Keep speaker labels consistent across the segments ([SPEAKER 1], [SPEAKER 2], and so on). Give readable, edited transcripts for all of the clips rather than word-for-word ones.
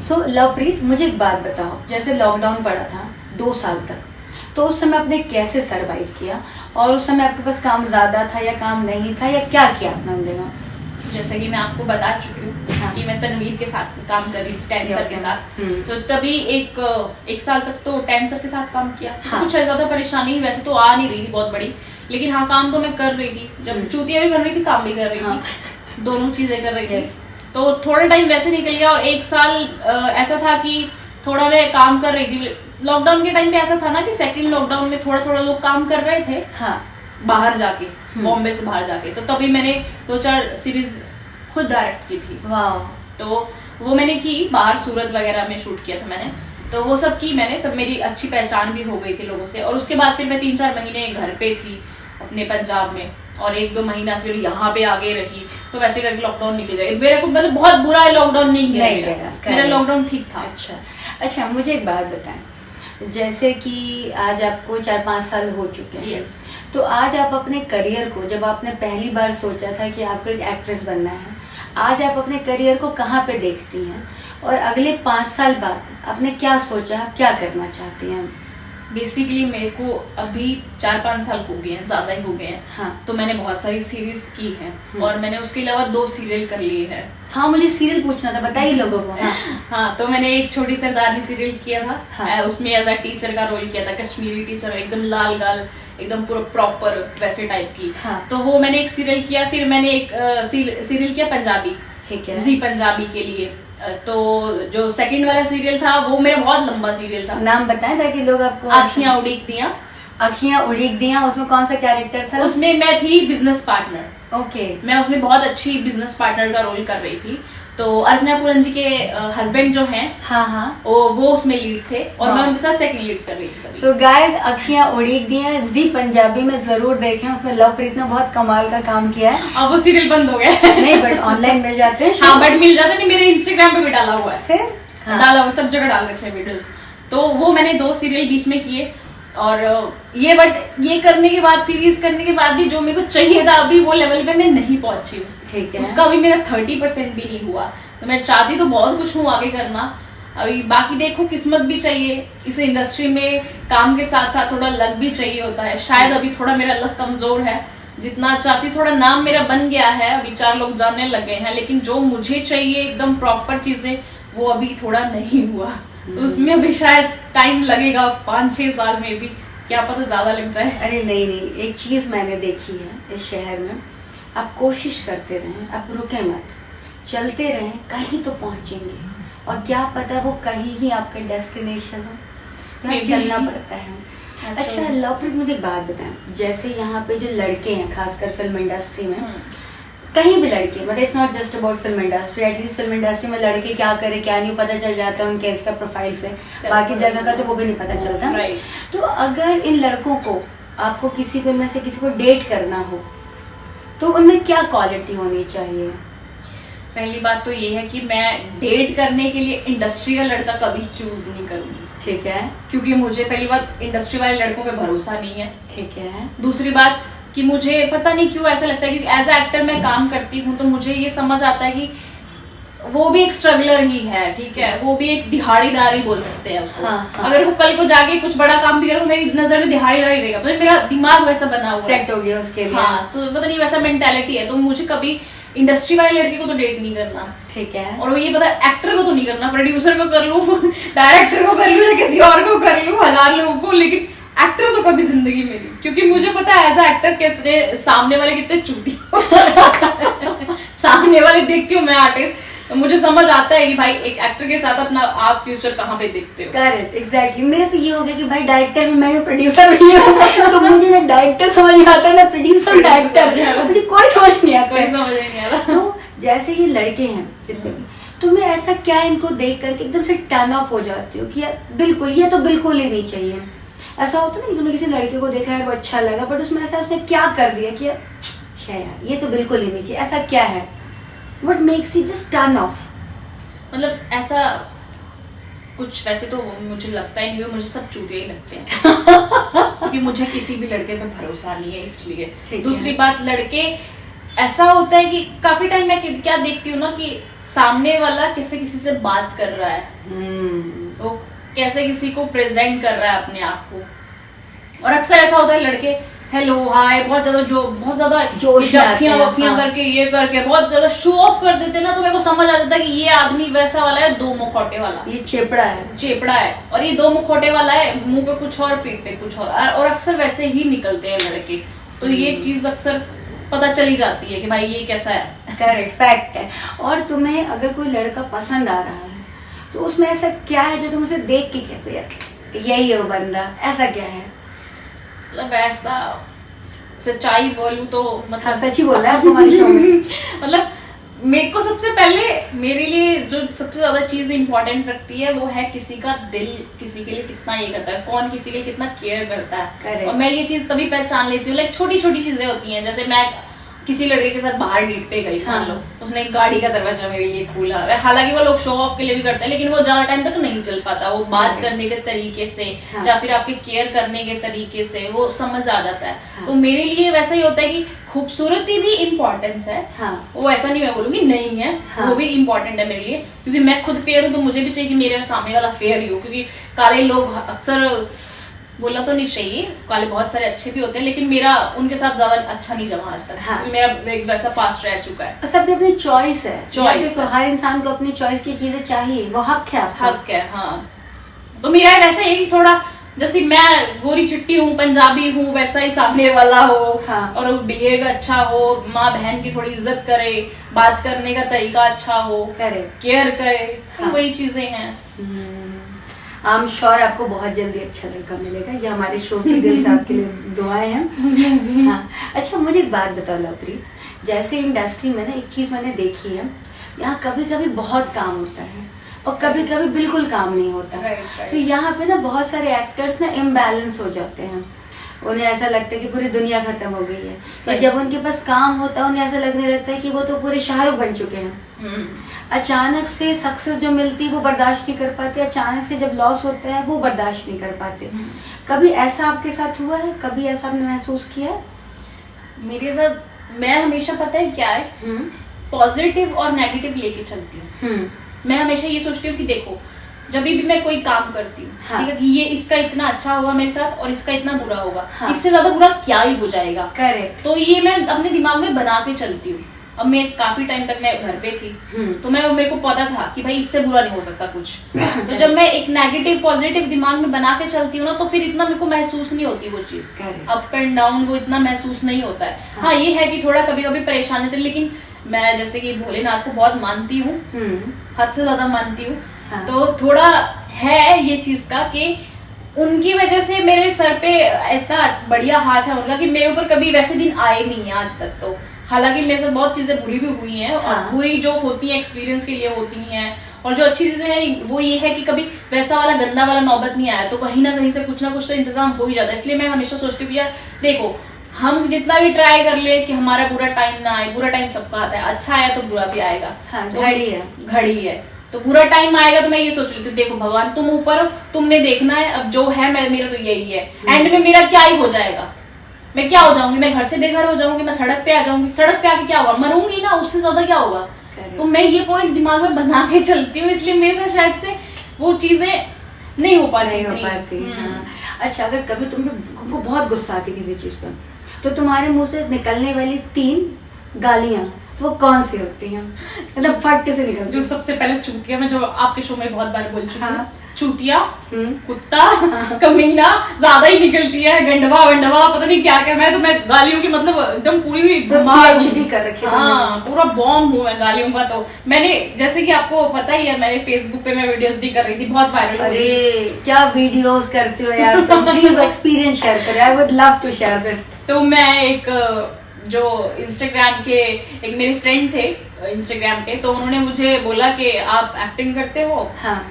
[SPEAKER 1] सो लवप्रीत, मुझे एक बात बताओ, जैसे लॉकडाउन पड़ा था 2 साल तक, तो उस समय आपने कैसे सरवाइव किया, और उस समय आपके पास काम ज्यादा था या काम नहीं था, या क्या किया आपने उन दिनों?
[SPEAKER 2] जैसे कि मैं आपको बता चुकी हूँ
[SPEAKER 1] हाँ।
[SPEAKER 2] कि मैं तनवीर के साथ काम कर रही थी, टैन सर के साथ।
[SPEAKER 1] हम्म।
[SPEAKER 2] तो तभी एक साल तक तो टैन सर के साथ काम किया।
[SPEAKER 1] हाँ।
[SPEAKER 2] कुछ ज्यादा परेशानी वैसे तो आ नहीं रही थी बहुत बड़ी, लेकिन हाँ काम तो मैं कर रही थी। जब चूतिया भी बन रही थी, काम भी कर रही
[SPEAKER 1] हाँ।
[SPEAKER 2] थी, दोनों चीजें कर रही थी।
[SPEAKER 1] Yes.
[SPEAKER 2] तो थोड़ा टाइम वैसे निकल गया, और 1 साल ऐसा था कि थोड़ा मैं काम कर रही थी। लॉकडाउन के टाइम पे ऐसा था ना कि सेकंड लॉकडाउन में थोड़ा थोड़ा लोग काम कर रहे थे।
[SPEAKER 1] हाँ।
[SPEAKER 2] बाहर जाके, बॉम्बे से बाहर जाके, तो तभी मैंने 2-4 सीरीज खुद डायरेक्ट की थी।
[SPEAKER 1] वाह।
[SPEAKER 2] तो वो मैंने की, बाहर सूरत वगैरह में शूट किया था मैंने, तो वो सब की मैंने। तब मेरी अच्छी पहचान भी हो गई थी लोगों से। और उसके बाद फिर मैं 3-4 महीने घर पे थी अपने पंजाब में, और 1-2 महीना फिर यहाँ पे आगे रही। तो वैसे करके लॉकडाउन निकल गया मेरे को। मतलब बहुत बुरा लॉकडाउन नहीं गया मेरा लॉकडाउन ठीक था।
[SPEAKER 1] अच्छा, मुझे एक बात बताएं, जैसे कि आज आपको 4-5 साल हो चुके हैं।
[SPEAKER 2] Yes.
[SPEAKER 1] तो आज आप अपने करियर को, जब आपने पहली बार सोचा था कि आपको एक एक्ट्रेस बनना है, आज आप अपने करियर को कहाँ पे देखती हैं, और अगले 5 साल बाद आपने क्या सोचा, आप क्या करना चाहती हैं?
[SPEAKER 2] बेसिकली मेरे को अभी 4-5 साल हो गए हैं, ज्यादा ही हो गए हैं।
[SPEAKER 1] हाँ।
[SPEAKER 2] तो मैंने बहुत सारी सीरीज की हैं, और मैंने उसके अलावा 2 सीरियल कर लिए हैं।
[SPEAKER 1] हाँ, मुझे सीरियल पूछना था, बताइए लोगों को। हाँ।
[SPEAKER 2] हाँ, तो मैंने एक छोटी सरदारनी सीरियल किया था।
[SPEAKER 1] हाँ।
[SPEAKER 2] उसमें एज अ टीचर का रोल किया था, कश्मीरी टीचर, एकदम लाल गाल, एकदम पूरा प्रॉपर वैसे टाइप की।
[SPEAKER 1] हाँ।
[SPEAKER 2] तो वो मैंने एक सीरियल किया। फिर मैंने एक सीरियल किया पंजाबी,
[SPEAKER 1] ठीक है।
[SPEAKER 2] जी पंजाबी के लिए। तो जो सेकंड वाला सीरियल था वो मेरा बहुत लंबा सीरियल था।
[SPEAKER 1] नाम बताएं ताकि लोग आपको।
[SPEAKER 2] आँखियां उड़ीक दिया।
[SPEAKER 1] आँखियां उड़ीक दिया, उसमें कौन सा कैरेक्टर था?
[SPEAKER 2] उसमें मैं थी बिजनेस पार्टनर।
[SPEAKER 1] ओके।
[SPEAKER 2] मैं उसमें बहुत अच्छी बिजनेस पार्टनर का रोल कर रही थी। तो अर्चना पूरन जी के हस्बैंड जो हैं,
[SPEAKER 1] हाँ,
[SPEAKER 2] वो उसमें लीड थे, और मैं उनके साथ सेकंड लीड कर रही थी।
[SPEAKER 1] सो गाइज, आँखियां उड़ीक दी हैं, जी पंजाबी में जरूर देखें, उसमें लवप्रीत ने बहुत कमाल का काम किया है।
[SPEAKER 2] अब वो सीरियल बंद हो गया
[SPEAKER 1] नहीं, बट ऑनलाइन मिल जाते हैं।
[SPEAKER 2] हाँ, बट मिल जाते नहीं, मेरे इंस्टाग्राम पे भी डाला हुआ है।
[SPEAKER 1] फिर
[SPEAKER 2] डाला हुआ, सब जगह डाल रखे हैं वीडियोस। तो वो मैंने 2 सीरियल बीच में किए। और ये करने के बाद, सीरीज करने के बाद भी जो मेरे को चाहिए था अभी वो लेवल पे मैं नहीं पहुंची हूँ।
[SPEAKER 1] ठीक है।
[SPEAKER 2] उसका अभी मेरा 30% भी नहीं हुआ। तो मैं चाहती तो बहुत कुछ हूँ आगे करना। अभी बाकी देखो, किस्मत भी चाहिए इस इंडस्ट्री में, काम के साथ साथ थोड़ा लक भी चाहिए होता है। शायद अभी थोड़ा मेरा लक कमजोर है। जितना चाहती, थोड़ा नाम मेरा बन गया है, अभी 4 लोग जानने लगे हैं, लेकिन जो मुझे चाहिए एकदम प्रॉपर चीजें, वो अभी थोड़ा नहीं हुआ। तो उसमें अभी शायद टाइम लगेगा, 5-6 साल में भी, क्या पता ज्यादा लग जाए।
[SPEAKER 1] अरे नहीं, एक चीज मैंने देखी है इस शहर में, आप कोशिश करते रहें, आप रुके मत, चलते रहें, कहीं तो पहुंचेंगे। और क्या पता वो कहीं ही आपका डेस्टिनेशन हो, तो चलना पड़ता है। अच्छा लवप्रीत, मुझे एक बात बताएं, जैसे यहाँ पे जो लड़के हैं, खासकर फिल्म इंडस्ट्री में, कहीं भी लड़के, but it's not just about film industry, at least film industry में लड़के क्या करे क्या नहीं पता चल जाता है उनके इंस्टा प्रोफाइल से, बाकी जगह का तो वो भी नहीं पता चलता। तो अगर इन लड़कों को, आपको किसी को, इनमें से किसी को डेट करना हो, तो उनमें क्या क्वालिटी होनी चाहिए?
[SPEAKER 2] पहली बात तो ये है कि मैं डेट करने के लिए इंडस्ट्री का लड़का कभी चूज नहीं करूंगी।
[SPEAKER 1] ठीक है।
[SPEAKER 2] क्योंकि मुझे पहली बात इंडस्ट्री वाले लड़कों पे भरोसा नहीं है।
[SPEAKER 1] ठीक है।
[SPEAKER 2] दूसरी बात कि मुझे पता नहीं क्यों ऐसा लगता है कि एज ए एक्टर मैं काम करती हूँ, तो मुझे ये समझ आता है कि वो भी एक स्ट्रगलर ही है। ठीक है, वो भी एक दिहाड़ीदार ही बोल सकते हैं उसको।
[SPEAKER 1] हाँ, हाँ।
[SPEAKER 2] अगर वो कल को जाके कुछ बड़ा काम भी करे तो मेरी नजर में दिहाड़ीदार ही रहेगा। तो मेरा दिमाग वैसा बना हुआ
[SPEAKER 1] सेट हो गया उसके लिए।
[SPEAKER 2] हाँ, तो पता नहीं वैसा मेंटेलिटी है। तो मुझे कभी इंडस्ट्री वाले लड़के को तो डेट नहीं करना।
[SPEAKER 1] ठीक है।
[SPEAKER 2] और वो ये पता, एक्टर को तो नहीं करना, प्रोड्यूसर को कर लूं, डायरेक्टर को कर लूं, या किसी और को कर लूं, 1000 लोगों को, लेकिन एक्टर तो कभी जिंदगी में नहीं। क्योंकि मुझे पता है एज एक्टर कितने सामने वाले कितने चूती सामने वाले देखती हूँ मैं आर्टिस्ट, तो मुझे समझ आता है कि भाई एक एक्टर के साथ अपना आप फ्यूचर कहाँ पे देखते हो।
[SPEAKER 1] Correct, exactly. मेरा तो ये हो गया कि भाई डायरेक्टर भी मैं हूँ, प्रोड्यूसर भी हूँ, तो मुझे ना डायरेक्टर समझ में आता है, ना प्रोड्यूसर, ना एक्टर, मुझे कोई समझ नहीं आता।
[SPEAKER 2] कोई समझ नहीं आता।
[SPEAKER 1] तो जैसे ये लड़के हैं जितने भी, तो मैं ऐसा क्या इनको देख करके एकदम से टर्न ऑफ हो जाती हूँ कि यार बिल्कुल, ये तो बिल्कुल ही नहीं चाहिए। ऐसा होता ना कि तुमने किसी लड़के को देखा है, वो अच्छा लगा, बट उसमें ऐसा उसने क्या कर दिया कि यार ये तो बिल्कुल ही नहीं चाहिए। ऐसा क्या है, what makes you just turn off?
[SPEAKER 2] मतलब ऐसा कुछ वैसे तो मुझे लगता ही नहीं है, मुझे सब चूतिया ही लगते हैं क्योंकि मुझे किसी भी लड़के पे भरोसा नहीं है इसलिए। दूसरी बात, लड़के ऐसा होता है कि काफी टाइम मैं क्या देखती हूँ ना कि सामने वाला किसी से बात कर रहा है, वो कैसे किसी को प्रेजेंट कर रहा है अपने आप को। और अक्सर ऐसा होता है लड़के हेलो हाय बहुत ज्यादा
[SPEAKER 1] जोश में आते हैं,
[SPEAKER 2] वखियां करके ये करके बहुत ज्यादा शो ऑफ कर देते हैं ना, तो मेरे को समझ आ जाता है कि ये आदमी वैसा वाला है, दो मुखौटे वाला,
[SPEAKER 1] ये चेपड़ा है
[SPEAKER 2] और ये दो मुखौटे वाला है, मुंह पे कुछ और पीठ पे कुछ और अक्सर वैसे ही निकलते हैं लड़के। तो ये चीज अक्सर पता चली जाती है कि भाई ये कैसा है।
[SPEAKER 1] करेक्ट, फैक्ट है। और तुम्हें अगर कोई लड़का पसंद आ रहा है तो उसमें ऐसा क्या है जो तुम उसे देख के कहते हो यार यही है वो बंदा, ऐसा क्या है?
[SPEAKER 2] मतलब ऐसा सच्चाई बोलूं तो मतलब
[SPEAKER 1] सच ही बोल रहा है हमारे शो में।
[SPEAKER 2] मतलब मेरे को सबसे पहले मेरे लिए जो सबसे ज्यादा चीज इंपॉर्टेंट रखती है वो है किसी का दिल किसी के लिए कितना ये करता है, कौन किसी के लिए कितना केयर करता है।
[SPEAKER 1] Correct.
[SPEAKER 2] और मैं ये चीज तभी पहचान लेती हूँ, लाइक छोटी छोटी चीजें होती हैं। जैसे मैं किसी लड़के के साथ बाहर डेट पे गई, मान लो उसने एक गाड़ी का दरवाजा मेरे लिए खोला, हालांकि वो लोग शो ऑफ के लिए भी करते हैं लेकिन वो ज्यादा टाइम तक नहीं चल पाता, वो बात करने के तरीके से या फिर आपके केयर करने के तरीके से वो समझ आ जाता है। तो मेरे लिए वैसा ही होता है कि खूबसूरती भी इम्पोर्टेंस है, वो ऐसा नहीं मैं बोलूंगी नहीं है, वो भी इम्पोर्टेंट है मेरे लिए, क्योंकि मैं खुद फेयर हूँ तो मुझे भी चाहिए कि मेरे सामने वाला फेयर ही हो। क्योंकि काले लोग अक्सर बोलना तो नहीं चाहिए, काले बहुत सारे अच्छे भी होते हैं लेकिन मेरा उनके साथ ज्यादा अच्छा नहीं जमा आज तक। मेरा एक वैसा पास्ट रह चुका है।
[SPEAKER 1] सबकी अपनी चॉइस है,
[SPEAKER 2] चॉइस
[SPEAKER 1] तो हर इंसान को अपनी चॉइस की चीजें चाहिए, वो हक है आपका।
[SPEAKER 2] हक है, हाँ। तो मेरा वैसा ही थोड़ा जैसे मैं गोरी चिट्टी हूँ, पंजाबी हूँ, वैसा ही सामने वाला हो और बिहेव अच्छा हो, माँ बहन की थोड़ी इज्जत करे, बात करने का तरीका अच्छा हो, केयर करे, वही चीजें हैं।
[SPEAKER 1] आई एम श्योर आपको बहुत जल्दी अच्छा लड़का मिलेगा, ये हमारे शो की दिल से आपके लिए दुआएं हैं। हाँ। अच्छा मुझे एक बात बताओ लवप्रीत, जैसे इंडस्ट्री में ना एक चीज मैंने देखी है, यहाँ कभी कभी बहुत काम होता है और कभी कभी बिल्कुल काम नहीं होता। तो यहाँ पे ना बहुत सारे एक्टर्स ना इम्बैलेंस हो जाते हैं, उन्हें ऐसा लगता है कि पूरी दुनिया खत्म हो गई है। तो जब उनके पास काम होता है उन्हें ऐसा लगने लगता है कि वो तो पूरे शाहरुख बन चुके हैं। अचानक से सक्सेस जो मिलती है वो बर्दाश्त नहीं कर पाते, अचानक से जब लॉस होता है वो बर्दाश्त नहीं कर पाते। कभी ऐसा आपके साथ हुआ है, कभी ऐसा आपने महसूस किया है?
[SPEAKER 2] मेरे साथ मैं हमेशा पता है क्या है, पॉजिटिव और नेगेटिव लेके चलती हूँ। मैं हमेशा ये सोचती हूँ कि देखो जब भी मैं कोई काम करती हूँ, ठीक है, कि ये इसका इतना अच्छा होगा मेरे साथ और इसका इतना बुरा होगा, इससे ज्यादा बुरा क्या ही हो जाएगा।
[SPEAKER 1] करेक्ट।
[SPEAKER 2] तो ये मैं अपने दिमाग में बना के चलती हूँ। अब मैं काफी टाइम तक मैं घर पे थी तो मेरे को पता था कि भाई इससे बुरा नहीं हो सकता कुछ। तो जब मैं एक नेगेटिव पॉजिटिव दिमाग में बना के चलती हूँ ना, तो फिर इतना मेरे को महसूस नहीं होती वो चीज, अप एंड डाउन वो इतना महसूस नहीं होता है। हाँ ये है कि थोड़ा कभी कभी परेशानी होती है, लेकिन मैं जैसे कि भोलेनाथ को बहुत मानती हूँ, हद से ज्यादा मानती हूँ। तो थोड़ा है ये चीज का कि उनकी वजह से मेरे सर पे इतना बढ़िया हाथ है उनका कि मेरे ऊपर कभी वैसे दिन आए नहीं है आज तक। तो हालांकि मेरे साथ बहुत चीजें बुरी भी हुई हैं और बुरी जो होती हैं एक्सपीरियंस के लिए होती हैं, और जो अच्छी चीजें हैं वो ये है कि कभी वैसा वाला गंदा वाला नौबत नहीं आया। तो कहीं ना कहीं से कुछ ना कुछ तो इंतजाम हो ही जाता है। इसलिए मैं हमेशा सोचती हूँ यार देखो हम जितना भी ट्राई कर ले कि हमारा बुरा टाइम ना आए, बुरा टाइम सबका आता है, अच्छा आया तो बुरा भी आएगा। घड़ी है तो बुरा टाइम आएगा। तो मैं ये सोच लेती हूँ देखो भगवान तुम ऊपर हो, तुमने देखना है, अब जो है मेरा तो यही है। एंड में मेरा क्या ही हो जाएगा, मैं क्या हो जाऊंगी, मैं घर से बेघर हो जाऊंगी, मैं सड़क पे आ जाऊंगी, सड़क पे आके क्या होगा, मरूंगी ना, उससे ज्यादा क्या होगा। तो मैं ये पॉइंट दिमाग में बना के चलती हूँ, इसलिए मेरे साथ शायद से वो चीजें नहीं हो पाती।
[SPEAKER 1] अच्छा अगर कभी तुमको बहुत गुस्सा आती किसी चीज पर, तो तुम्हारे मुंह से निकलने वाली 3 गालियां वो कौन सी होती हैं, मतलब फट से निकलती?
[SPEAKER 2] जो सबसे पहले चूतिया, मैं जो आपके शो में बहुत बार बोल चुकी हूँ, चूतिया, कुत्ता, कमीना ज्यादा ही निकलती है, गंडवा वंडवा पता नहीं क्या क्या। मैं गालियों की मतलब एकदम पूरी हुई
[SPEAKER 1] कर रखी है।
[SPEAKER 2] हाँ पूरा बॉम्ब हूँ मैं गालियों का। तो मैंने जैसे कि आपको पता ही है मैंने फेसबुक पे मैं वीडियोस भी कर रही थी, बहुत वायरल।
[SPEAKER 1] अरे क्या वीडियोस करते हो यार तुम, प्लीज एक्सपीरियंस शेयर करो, I would love to share this.
[SPEAKER 2] तो मैं एक जो इंस्टाग्राम के एक मेरे फ्रेंड थे इंस्टाग्राम पे, तो उन्होंने मुझे बोला कि आप एक्टिंग करते हो,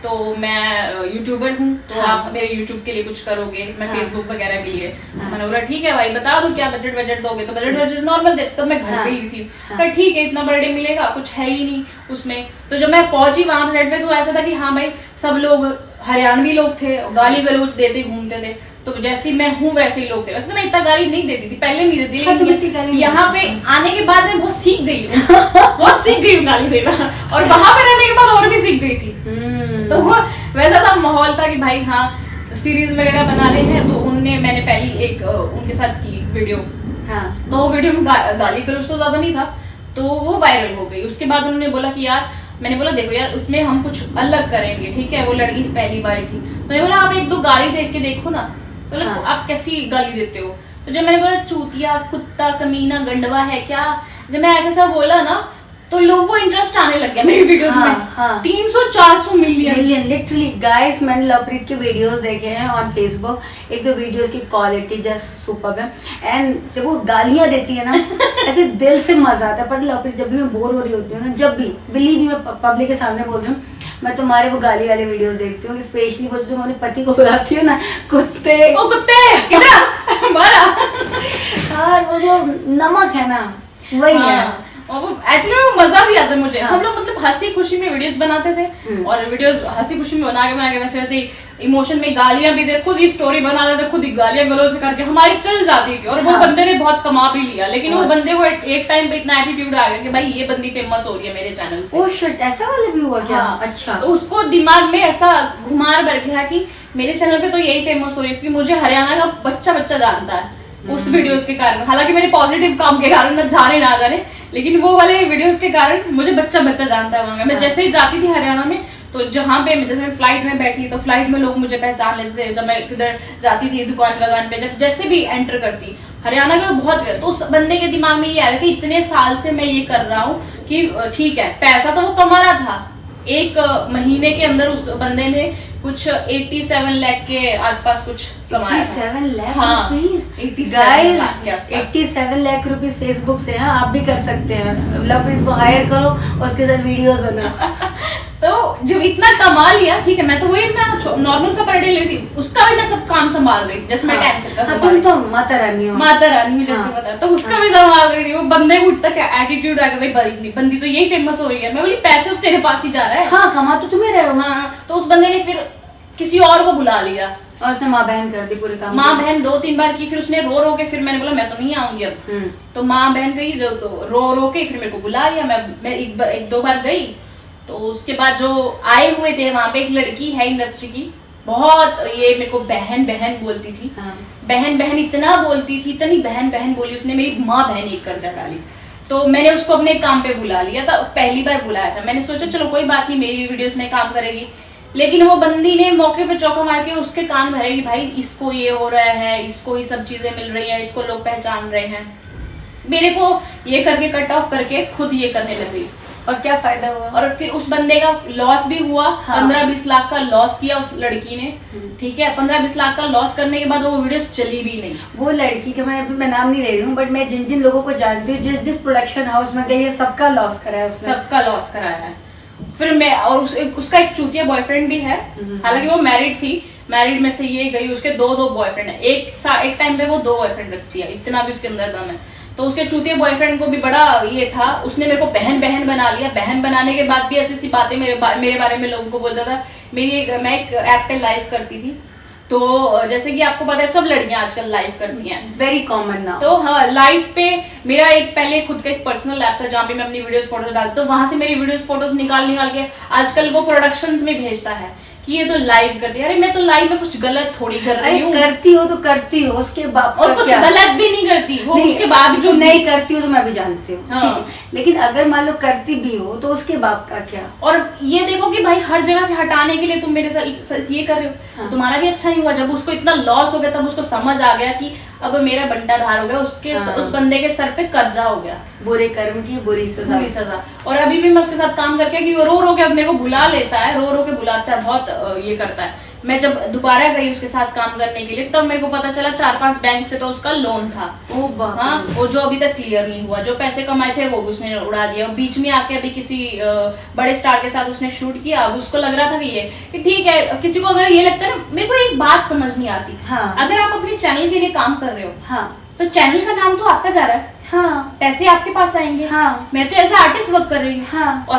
[SPEAKER 2] तो मैं यूट्यूबर हूँ, तो आप मेरे यूट्यूब के लिए कुछ करोगे, मैं फेसबुक वगैरह के लिए। मैंने बोला ठीक है भाई बता दो क्या बजट दोगे। तो बजट नॉर्मल दे, तब मैं घर पे ही थी, पर ठीक है इतना बर्थडे मिलेगा, कुछ है ही नहीं उसमें। तो जब मैं पहुंची वहां साइड पे तो ऐसा था कि हाँ भाई सब लोग हरियाणवी लोग थे, गाली गलौज देते घूमते थे। तो जैसे मैं हूँ वैसे ही लोग थे। वैसे तो मैं इतना गाली नहीं देती थी, पहले नहीं देती,
[SPEAKER 1] हाँ, तो
[SPEAKER 2] लेकिन यहाँ पे आने के बाद मैं बहुत सीख गई हूँ बहुत सीख गई हूँ गाली देना, और वहां पे रहने के बाद और भी सीख गई थी। तो वो वैसा था माहौल था कि भाई हाँ सीरीज वगैरह बना रहे हैं, तो मैंने पहली एक उनके साथ की वीडियो,
[SPEAKER 1] हाँ।
[SPEAKER 2] तो वो वीडियो में गाली गलौज तो ज्यादा नहीं था, तो वो वायरल हो गई। उसके बाद उन्होंने बोला कि यार, मैंने बोला देखो यार उसमें हम कुछ अलग करेंगे, ठीक है, वो लड़की पहली बारी थी, तो मैंने बोला आप एक दो गाली देख के देखो ना, बोला
[SPEAKER 1] हाँ।
[SPEAKER 2] आप कैसी गाली देते हो, तो जब मैंने बोला चूतिया, कुत्ता, कमीना, गंडवा है क्या, जब मैं ऐसा बोला ना, तो लोगों को इंटरेस्ट आने लग गया मेरी वीडियोस
[SPEAKER 1] हाँ,
[SPEAKER 2] में।
[SPEAKER 1] हाँ।
[SPEAKER 2] 300-400 मिलियन
[SPEAKER 1] लिटरली गाइस, मैंने लवप्रीत के वीडियोस देखे हैं ऑन फेसबुक। एक तो वीडियोस की क्वालिटी जस्ट सुपर्ब है, एंड जब वो गालियां देती है ना ऐसे दिल से मजा आता है। पर लवप्रीत जब भी मैं बोर हो रही होती हूँ ना, जब भी, बिलीव मी, मैं पब्लिक के सामने बोल रही हूँ, मैं तुम्हारे वो गाली वाले वीडियोस देखती हूँ, स्पेशली वो जो अपने पति को बुलाती हूँ ना, कुत्ते,
[SPEAKER 2] ओ कुत्ते मारा
[SPEAKER 1] और वो जो नमक है ना, वही है।
[SPEAKER 2] एक्चुअली वो मजा भी आता है मुझे।
[SPEAKER 1] हाँ।
[SPEAKER 2] हम लोग मतलब हंसी खुशी में वीडियोस बनाते थे, और वीडियोस हंसी खुशी में बना के वैसे वैसे इमोशन में गालियां भी दे, खुद ही स्टोरी बना लेते, खुद ही गालियां गलौज करके हमारी चल जाती थी, और वो
[SPEAKER 1] हाँ।
[SPEAKER 2] बंदे ने बहुत कमा भी लिया। लेकिन वो बंदे को एक टाइम पे इतना एटीट्यूड आ गया कि भाई ये बंदी फेमस हो रही है मेरे चैनल से।
[SPEAKER 1] ओह शिट, ऐसा वाला भी हुआ क्या?
[SPEAKER 2] हाँ।
[SPEAKER 1] अच्छा।
[SPEAKER 2] तो उसको दिमाग में ऐसा घुमार भर गया कि मेरे चैनल पे तो यही फेमस हो रही है, क्योंकि मुझे हरियाणा का बच्चा जानता है उस वीडियोस के कारण। हालांकि मेरे पॉजिटिव काम के कारण न जाने ना जाने, लेकिन वो वाले वीडियोस के कारण मुझे बच्चा जानता है वहां का। मैं जैसे ही जाती थी हरियाणा में, तो जहाँ पे जैसे मैं फ्लाइट में बैठी, तो फ्लाइट में लोग मुझे पहचान लेते थे। जब मैं किधर जाती थी दुकान पे, जब जैसे भी एंटर करती हरियाणा का बहुत, तो उस बंदे के दिमाग में ये आया कि इतने साल से मैं ये कर रहा हूँ कि ठीक है, पैसा तो वो कमा रहा था। एक महीने के अंदर उस बंदे ने कुछ 87 लाख के आसपास कुछ कमाया।
[SPEAKER 1] 87 लाख
[SPEAKER 2] हाँ,
[SPEAKER 1] रुपीस
[SPEAKER 2] 87 लाख के आसपास।
[SPEAKER 1] 87 लाख रुपीस फेसबुक से। हाँ, आप भी कर सकते हैं, लवप्रीत को हायर करो, उसके साथ वीडियोस बनाओ।
[SPEAKER 2] तो जब इतना कमा लिया, ठीक है, मैं तो वही ना नॉर्मल सा पर डे लेती, उसका भी मैं सब काम संभाल रही थी, जैसे मैं कैंसर का
[SPEAKER 1] तुम तो माता रानी हो।
[SPEAKER 2] माता रानी हूँ, जैसे बता, तो उसका भी संभाल रही थी। वो बंदे को उठता क्या एटीट्यूड आ गया, भाई बंदी तो यही फेमस हो रही है। मैं बोली पैसे तो तेरे पास ही जा रहा है।
[SPEAKER 1] हाँ, कमा तो तुम्हें रहे हो।
[SPEAKER 2] हाँ, तो उस बंदे ने फिर किसी और को बुला लिया,
[SPEAKER 1] और उसने माँ बहन कर दी पूरे काम।
[SPEAKER 2] माँ बहन 2-3 बार की, फिर उसने रो के, फिर मैंने बोला मैं तो नहीं आऊंगी अब। तो माँ बहन गई, तो रो के फिर मेरे को बुला लिया। मैं एक दो बार गई, तो उसके बाद जो आए हुए थे वहां पे, एक लड़की है इंडस्ट्री की, बहुत ये मेरे को बहन बोलती थी।
[SPEAKER 1] हाँ।
[SPEAKER 2] बहन इतना बोलती थी, इतनी बहन बोली, उसने मेरी माँ बहन एक कर डाली। तो मैंने उसको अपने काम पे बुला लिया था, पहली बार बुलाया था। मैंने सोचा चलो कोई बात नहीं, मेरी वीडियोस में काम करेगी। लेकिन वो बंदी ने मौके पे चौका मार के उसके कान भरेगी, भाई इसको ये हो रहा है, इसको ये सब चीजें मिल रही है, इसको लोग पहचान रहे हैं। मेरे को ये करके कट ऑफ करके खुद ये करने लगी,
[SPEAKER 1] और क्या फायदा हुआ?
[SPEAKER 2] और फिर उस बंदे का लॉस भी हुआ।
[SPEAKER 1] हाँ।
[SPEAKER 2] 15-20 लाख का लॉस किया उस लड़की ने, ठीक है। 15-20 लाख का लॉस करने के बाद वो वीडियोस चली भी नहीं।
[SPEAKER 1] वो लड़की का मैं नाम नहीं ले रही हूँ, बट मैं जिन लोगों को जानती हूँ, जिस प्रोडक्शन हाउस में गई है, सबका लॉस कराया उसने।
[SPEAKER 2] सबका लॉस कराया है। फिर मैं और उसका एक चूतिया बॉयफ्रेंड भी है, हालांकि वो मैरिड थी। मैरिड में से ये गई, उसके दो बॉयफ्रेंड है। एक टाइम पे वो 2 बॉयफ्रेंड रखती है, इतना भी उसके अंदर दम है। तो उसके चूतिया बॉयफ्रेंड को भी बड़ा ये था, उसने मेरे को बहन बना लिया। बहन बनाने के बाद भी ऐसी बातें मेरे बारे में लोगों को बोलता था। मैं एक ऐप पे लाइव करती थी, तो जैसे कि आपको पता है सब लड़कियां आजकल लाइव करती हैं,
[SPEAKER 1] वेरी कॉमन ना।
[SPEAKER 2] तो हाँ, लाइव पे मेरा एक पहले खुद का एक पर्सनल ऐप था जहाँ पे मैं अपनी वीडियोस फोटोज डालती, तो वहां से मेरी वीडियोस फोटोज निकाल के आजकल वो प्रोडक्शंस में भेजता है कि ये तो लाइव कर दिया। अरे मैं तो लाइव में कुछ गलत थोड़ी कर रही हूँ।
[SPEAKER 1] करती हो तो करती हो, उसके बाद
[SPEAKER 2] और कुछ गलत भी नहीं करती वो, उसके बावजूद
[SPEAKER 1] नहीं करती हो तो मैं भी जानती हूँ।
[SPEAKER 2] हाँ।
[SPEAKER 1] ठीक है, लेकिन अगर मान लो करती भी हो तो उसके बाप का क्या?
[SPEAKER 2] और ये देखो कि भाई हर जगह से हटाने के लिए तुम मेरे साथ ये कर रहे हो।
[SPEAKER 1] हाँ।
[SPEAKER 2] तुम्हारा भी अच्छा नहीं हुआ। जब उसको इतना लॉस हो गया, तब उसको समझ आ गया कि अब मेरा बंटाधार हो गया,
[SPEAKER 1] हाँ।
[SPEAKER 2] उस बंदे के सर पे कब्जा हो गया,
[SPEAKER 1] बुरे कर्म की बुरी सजा।
[SPEAKER 2] और अभी भी मैं उसके साथ काम करके कि रो के अब मेरे को बुला लेता है, रो के बुलाता है, बहुत ये करता है। मैं जब दोबारा गई उसके साथ काम करने के लिए, तब मेरे को पता चला 4-5 बैंक से तो उसका लोन था। हाँ, वो जो अभी तक क्लियर नहीं हुआ। जो पैसे कमाए थे वो भी उसने उड़ा दिया। बीच में आके अभी किसी बड़े स्टार के साथ उसने शूट किया। अब उसको लग रहा था कि ठीक है, किसी को अगर ये लगता है ना, मेरे को एक बात समझ नहीं आती।
[SPEAKER 1] हाँ।
[SPEAKER 2] अगर आप अपने चैनल के लिए काम कर रहे हो,
[SPEAKER 1] हाँ,
[SPEAKER 2] तो चैनल का नाम तो आपका जा रहा है,
[SPEAKER 1] हाँ,
[SPEAKER 2] पैसे आपके पास आएंगे।
[SPEAKER 1] हाँ।
[SPEAKER 2] मैं तो ऐसे आर्टिस्ट वर्क कर रही हूँ,
[SPEAKER 1] हाँ।
[SPEAKER 2] और